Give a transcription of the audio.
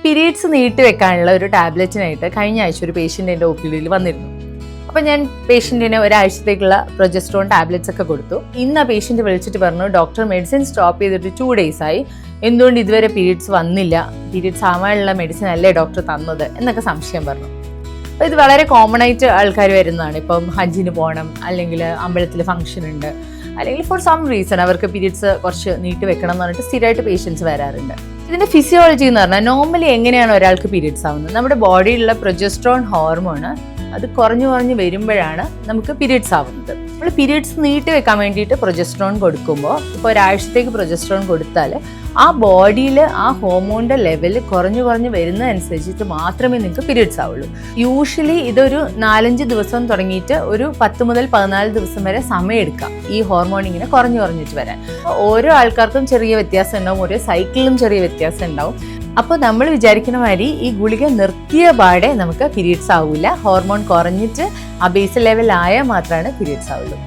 Periods നീട്ടി വെക്കാനുള്ള ഒരു ടാബ്ലറ്റിനായിട്ട് കഴിഞ്ഞ ആഴ്ച ഒരു പേഷ്യൻ്റ് എൻ്റെ OPDയിൽ വന്നിരുന്നു. അപ്പോൾ ഞാൻ പേഷ്യൻറ്റിന് ഒരാഴ്ചത്തേക്കുള്ള പ്രൊജസ്ട്രോൺ ടാബ്ലറ്റ്സ് ഒക്കെ കൊടുത്തു. ഇന്ന് ആ പേഷ്യൻ്റ് വിളിച്ചിട്ട് പറഞ്ഞു, ഡോക്ടർ മെഡിസിൻ സ്റ്റോപ്പ് ചെയ്തിട്ട് 2 days ആയി, എന്തുകൊണ്ട് ഇതുവരെ പീരീഡ്സ് വന്നില്ല, പീരീഡ്സ് ആവാനുള്ള മെഡിസിൻ അല്ലേ ഡോക്ടർ തന്നത് എന്നൊക്കെ സംശയം പറഞ്ഞു. അപ്പോൾ ഇത് വളരെ കോമൺ ആയിട്ട് ആൾക്കാർ വരുന്നതാണ്. ഇപ്പം ഹജ്ജിന് പോകണം, അല്ലെങ്കിൽ അമ്പലത്തിൽ ഫംഗ്ഷൻ ഉണ്ട്, അല്ലെങ്കിൽ ഫോർ സം റീസൺ അവർക്ക് പീരീഡ്സ് കുറച്ച് നീട്ടി വെക്കണം എന്ന് പറഞ്ഞിട്ട് സ്ഥിരമായിട്ട് പേഷ്യൻസ് വരാറുണ്ട്. ഇതിൻ്റെ ഫിസിയോളജി എന്ന് പറഞ്ഞാൽ നോർമലി എങ്ങനെയാണ് ഒരാൾക്ക് പീരീഡ്സ് ആവുന്നത്? നമ്മുടെ ബോഡിയിലുള്ള പ്രൊജസ്ട്രോൺ ഹോർമോൺ അത് കുറഞ്ഞു വരുമ്പോഴാണ് നമുക്ക് പീരീഡ്സ് ആവുന്നത്. നമ്മൾ പീരീഡ്സ് നീട്ടി വെക്കാൻ വേണ്ടിയിട്ട് പ്രൊജസ്ട്രോൺ കൊടുക്കുമ്പോൾ, ഇപ്പോൾ ഒരാഴ്ചത്തേക്ക് പ്രൊജസ്ട്രോൺ കൊടുത്താൽ ആ ബോഡിയിൽ ആ ഹോർമോണിൻ്റെ ലെവൽ കുറഞ്ഞു വരുന്നതനുസരിച്ചിട്ട് മാത്രമേ നിങ്ങൾക്ക് പീരീഡ്സ് ആവുള്ളൂ. യൂഷ്വലി ഇതൊരു 4-5 ദിവസം തുടങ്ങിയിട്ട് ഒരു 10 മുതൽ 14 ദിവസം വരെ സമയം എടുക്കാം ഈ ഹോർമോൺ ഇങ്ങനെ കുറഞ്ഞിട്ട് വരാൻ. ഓരോ ആൾക്കാർക്കും ചെറിയ വ്യത്യാസം ഉണ്ടാവും, ഓരോ സൈക്കിളിലും ചെറിയ വ്യത്യാസം ഉണ്ടാവും. അപ്പോൾ നമ്മൾ വിചാരിക്കുന്ന മാതിരി ഈ ഗുളിക നിർത്തിയ പാടെ നമുക്ക് പീരീഡ്സ് ആവില്ല. ഹോർമോൺ കുറഞ്ഞിട്ട് ആ ബേസ് ലെവൽ ആയാൽ മാത്രമാണ് പീരീഡ്സ് ആവുള്ളൂ.